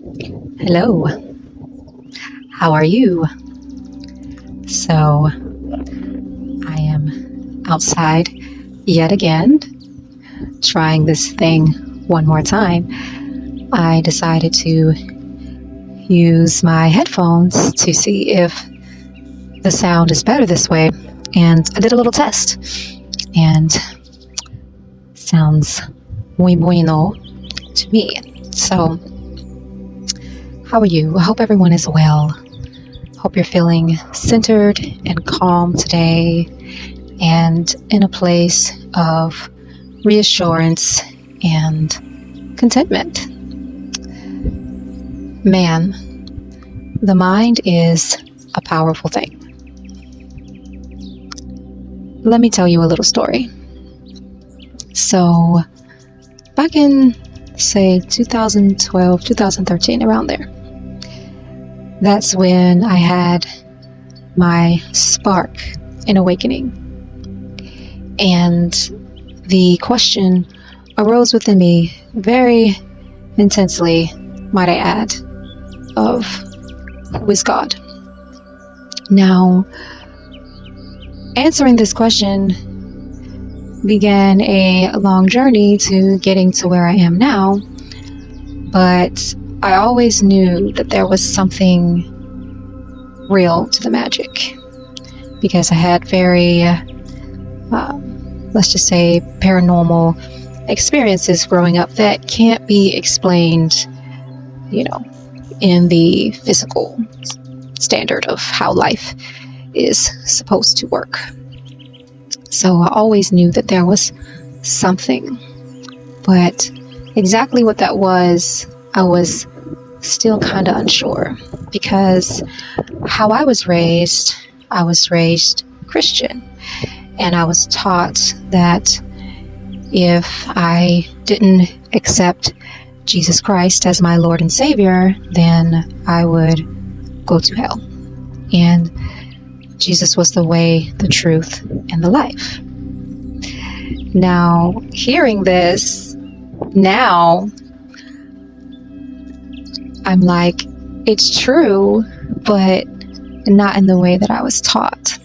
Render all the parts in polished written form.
Hello, how are you? So, I am outside yet again, trying this thing one more time. I decided to use my headphones to see if the sound is better this way, and I did a little test, and sounds muy bueno to me. So, how are you? I hope everyone is well. Hope you're feeling centered and calm today and in a place of reassurance and contentment. Man, the mind is a powerful thing. Let me tell you a little story. So, back in, say, 2012, 2013, around there, that's when I had my spark in awakening. And the question arose within me very intensely, might I add, of who is God? Now, answering this question began a long journey to getting to where I am now, but I always knew that there was something real to the magic because I had very, let's just say, paranormal experiences growing up that can't be explained, in the physical standard of how life is supposed to work. So I always knew that there was something, but exactly what that was, I was still kind of unsure because how I was raised Christian, and I was taught that if I didn't accept Jesus Christ as my Lord and Savior, then I would go to hell. And Jesus was the way, the truth, and the life. Now, hearing this, now I'm like, it's true, but not in the way that I was taught.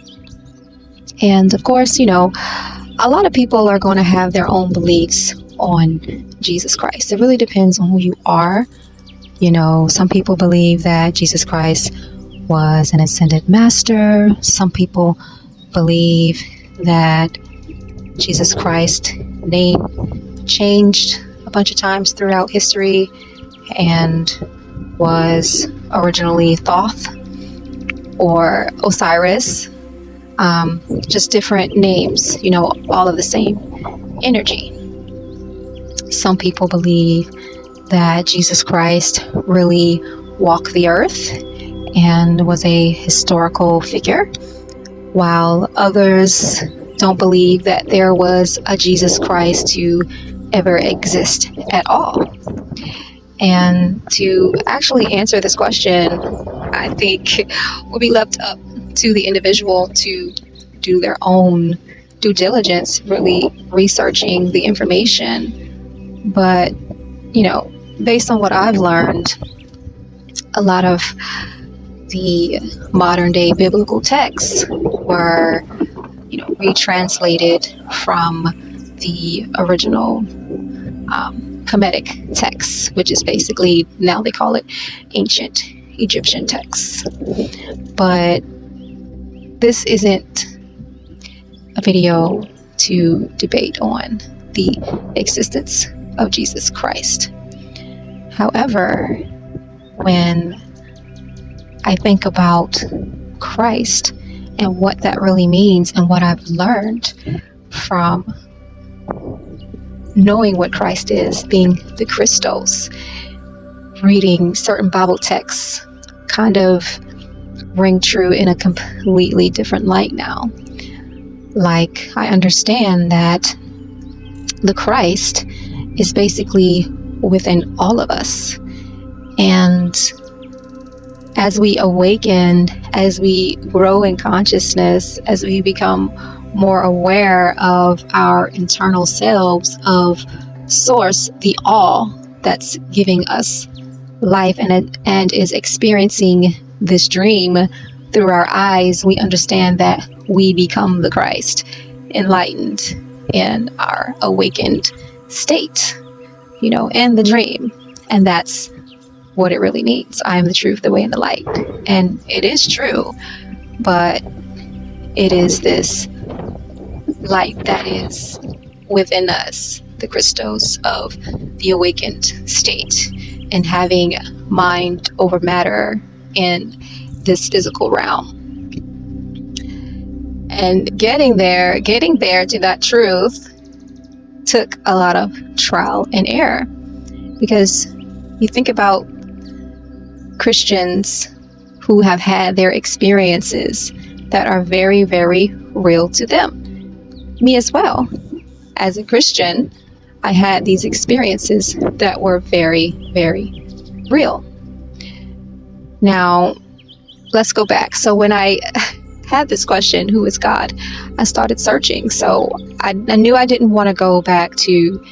And of course, a lot of people are going to have their own beliefs on Jesus Christ. It really depends on who you are. Some people believe that Jesus Christ was an ascended master. Some people believe that Jesus Christ's name changed a bunch of times throughout history and was originally Thoth or Osiris, just different names, all of the same energy. Some people believe that Jesus Christ really walked the earth and was a historical figure, while others don't believe that there was a Jesus Christ to ever exist at all. And to actually answer this question, I think will be left up to the individual to do their own due diligence, really researching the information. But, based on what I've learned, a lot of the modern day biblical texts were, retranslated from the original Kemetic texts, which is basically, now they call it ancient Egyptian texts. But this isn't a video to debate on the existence of Jesus Christ. However, when I think about Christ and what that really means and what I've learned from knowing what Christ is, being the Christos, reading certain Bible texts kind of ring true in a completely different light now. Like, I understand that the Christ is basically within all of us. And as we awaken, as we grow in consciousness, as we become more aware of our internal selves, of Source, the all that's giving us life and is experiencing this dream through our eyes, we understand that we become the Christ, enlightened in our awakened state, in the dream. And that's what it really means. I am the truth, the way, and the light. And it is true, but it is this light that is within us, the Christos of the awakened state, and having mind over matter in this physical realm. And getting there to that truth took a lot of trial and error, because you think about Christians who have had their experiences that are very, very real to them. Me as well. As a Christian, I had these experiences that were very, very real. Now, let's go back. So when I had this question, who is God, I started searching. So I knew I didn't want to go back to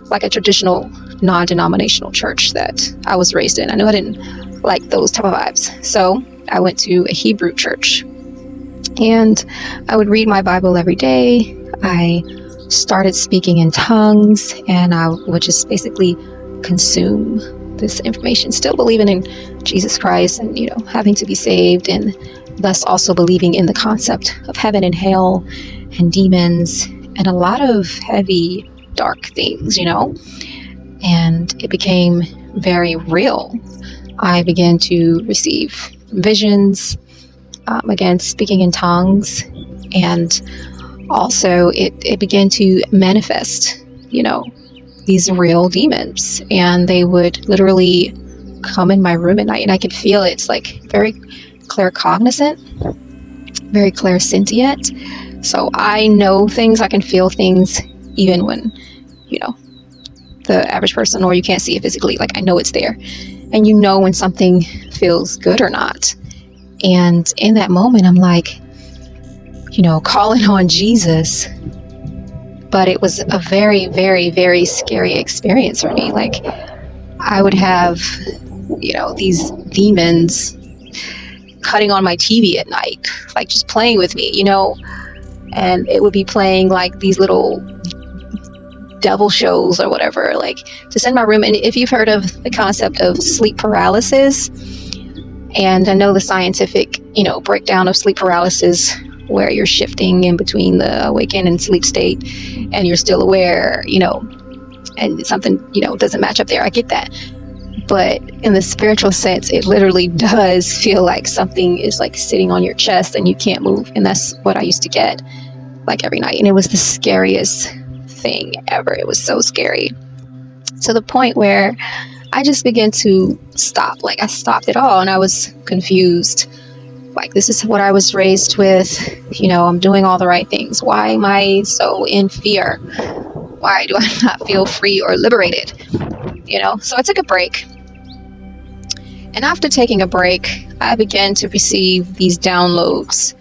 like a traditional non-denominational church that I was raised in. I knew I didn't like those type of vibes. So I went to a Hebrew church, and I would read my Bible every day. I started speaking in tongues, and I would just basically consume this information, still believing in Jesus Christ and, having to be saved, and thus also believing in the concept of heaven and hell and demons and a lot of heavy, dark things, and it became very real. I began to receive visions, again, speaking in tongues, and also it began to manifest, these real demons, and they would literally come in my room at night, and I could feel it. It's like very claircognizant, very clairsentient. So I know things, I can feel things even when, the average person, or you can't see it physically, like I know it's there. And when something feels good or not. And in that moment, I'm like, calling on Jesus. But it was a very, very, very scary experience for me. Like, I would have, these demons cutting on my TV at night, like just playing with me, and it would be playing like these little devil shows or whatever, like just in my room. And if you've heard of the concept of sleep paralysis, and I know the scientific, breakdown of sleep paralysis, where you're shifting in between the awakened and sleep state, and you're still aware, and something, doesn't match up there. I get that. But in the spiritual sense, it literally does feel like something is like sitting on your chest and you can't move. And that's what I used to get like every night. And it was the scariest thing ever. It was so scary, to the point where I just began to stop. Like, I stopped it all, and I was confused. Like, this is what I was raised with. I'm doing all the right things. Why am I so in fear? Why do I not feel free or liberated? So I took a break. And after taking a break, I began to receive these downloads,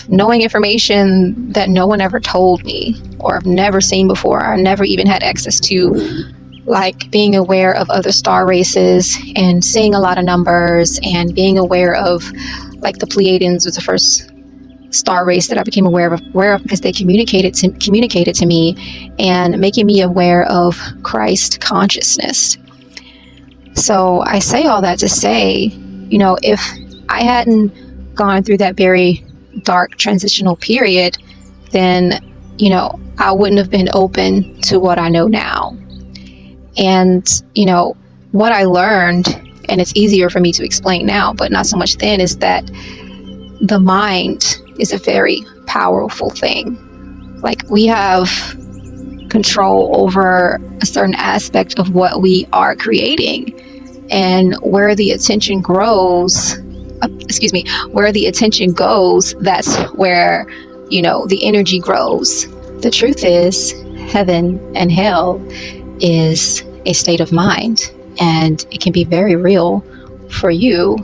knowing information that no one ever told me, or I've never seen before, or never even had access to, like being aware of other star races and seeing a lot of numbers, and being aware of like the Pleiadians was the first star race that I became aware of because they communicated to me, and making me aware of Christ consciousness. So I say all that to say, if I hadn't gone through that very dark transitional period, then, I wouldn't have been open to what I know now. And, what I learned, and it's easier for me to explain now, but not so much then, is that the mind is a very powerful thing. Like, we have control over a certain aspect of what we are creating, and where the attention goes, that's where, the energy grows. The truth is, heaven and hell is a state of mind, and it can be very real for you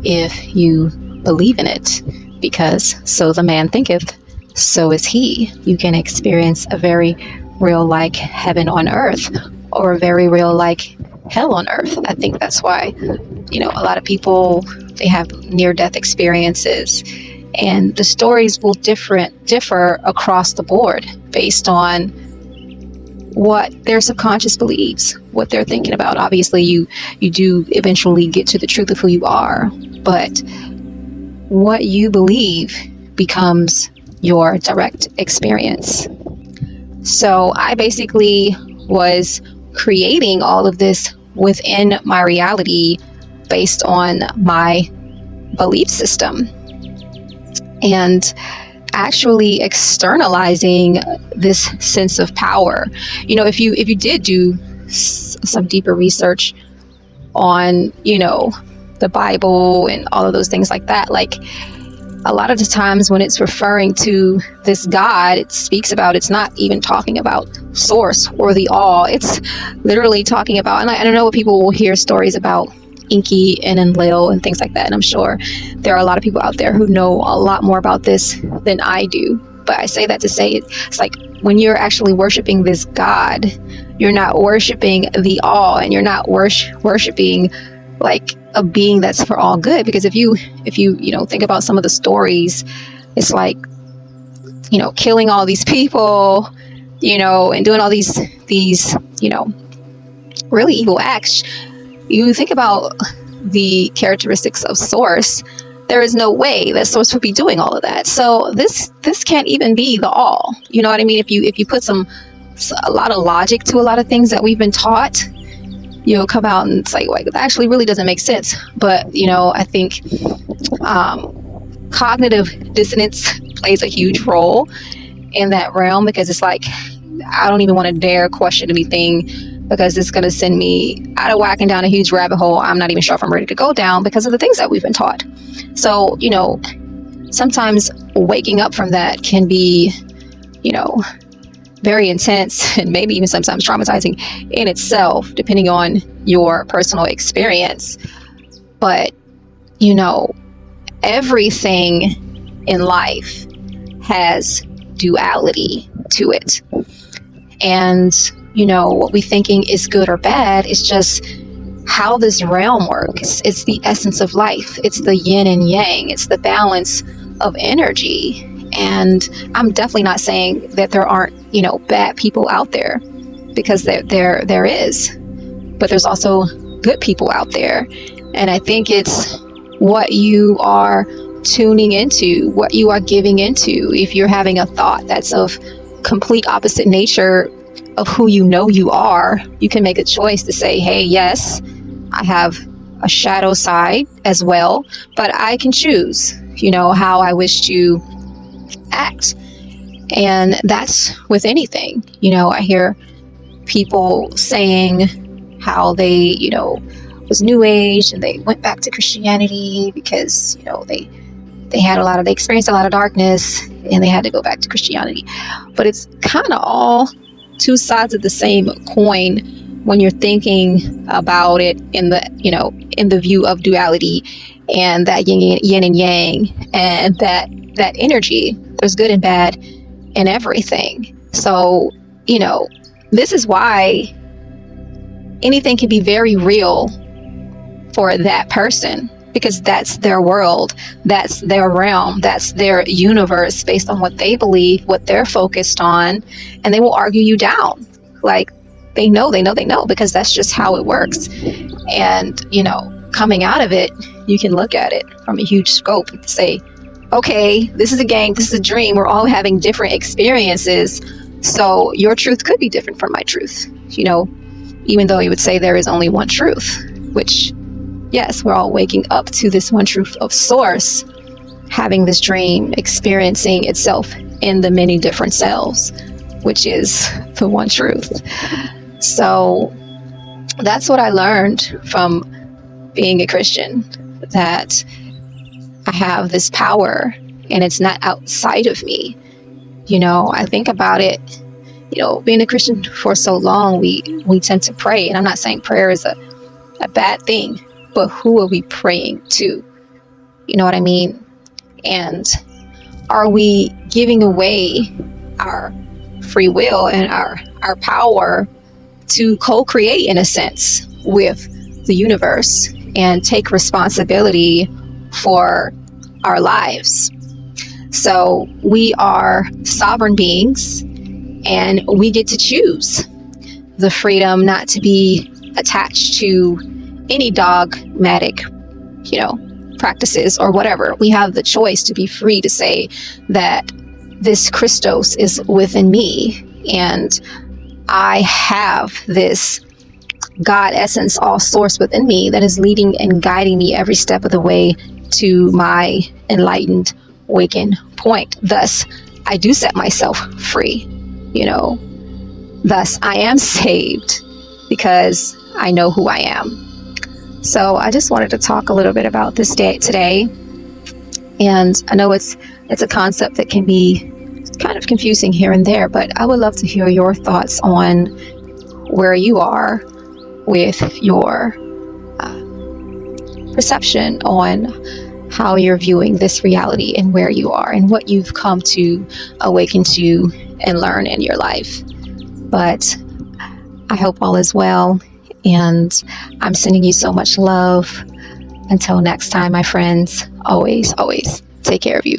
if you believe in it, because so the man thinketh, so is he. You can experience a very real like heaven on earth, or a very real like hell on earth. I think that's why, a lot of people, they have near-death experiences, and the stories will differ across the board based on what their subconscious believes, what they're thinking about. Obviously, you do eventually get to the truth of who you are, but what you believe becomes your direct experience. So I basically was creating all of this within my reality based on my belief system, and actually externalizing this sense of power. If you did do some deeper research on, the Bible and all of those things like that, like a lot of the times when it's referring to this God, it speaks about, it's not even talking about source or the all. It's literally talking about, and I don't know what people will hear stories about Inky and Enlil and things like that, and I'm sure there are a lot of people out there who know a lot more about this than I do. But I say that to say it's like when you're actually worshiping this God, you're not worshiping the all, and you're not worshiping like a being that's for all good. Because if you think about some of the stories, it's like, killing all these people, and doing all these really evil acts. You think about the characteristics of source, there is no way that source would be doing all of that. So this can't even be the all. You know what I mean? If you put a lot of logic to a lot of things that we've been taught, you'll come out and it's like, well, that actually really doesn't make sense. But I think cognitive dissonance plays a huge role in that realm, because it's like, I don't even want to dare question anything, because it's going to send me out of whack and down a huge rabbit hole I'm not even sure if I'm ready to go down, because of the things that we've been taught. So, sometimes waking up from that can be, very intense, and maybe even sometimes traumatizing in itself, depending on your personal experience. But, everything in life has duality to it. And what we thinking is good or bad is just how this realm works. It's the essence of life. It's the yin and yang. It's the balance of energy. And I'm definitely not saying that there aren't, bad people out there, because there is. But there's also good people out there. And I think it's what you are tuning into, what you are giving into. If you're having a thought that's of complete opposite nature of who you are, you can make a choice to say, hey, yes, I have a shadow side as well, but I can choose, how I wish to act. And that's with anything. I hear people saying how they, was New Age and they went back to Christianity because, they experienced a lot of darkness and they had to go back to Christianity. But it's kind of all two sides of the same coin when you're thinking about it in the view of duality and that yin and yang and that energy. There's good and bad in everything. So, this is why anything can be very real for that person, because that's their world, that's their realm, that's their universe based on what they believe, what they're focused on, and they will argue you down. Like they know, because that's just how it works. And, coming out of it, you can look at it from a huge scope and say, okay, this is a game, this is a dream. We're all having different experiences. So your truth could be different from my truth, even though you would say there is only one truth, which, yes, we're all waking up to this one truth of source, having this dream, experiencing itself in the many different selves, which is the one truth. So that's what I learned from being a Christian, that I have this power and it's not outside of me. I think about it, being a Christian for so long, we tend to pray. And I'm not saying prayer is a bad thing, but who are we praying to? You know what I mean? And are we giving away our free will and our power to co-create, in a sense, with the universe and take responsibility for our lives. So we are sovereign beings, and we get to choose the freedom not to be attached to any dogmatic, practices or whatever. We have the choice to be free to say that this Christos is within me, and I have this God essence, all source within me that is leading and guiding me every step of the way to my enlightened, awakened point. Thus, I do set myself free, Thus, I am saved because I know who I am. So I just wanted to talk a little bit about this day today. And I know it's a concept that can be kind of confusing here and there, but I would love to hear your thoughts on where you are with your perception on how you're viewing this reality and where you are and what you've come to awaken to and learn in your life. But I hope all is well, and I'm sending you so much love. Until next time, my friends, always, always take care of you.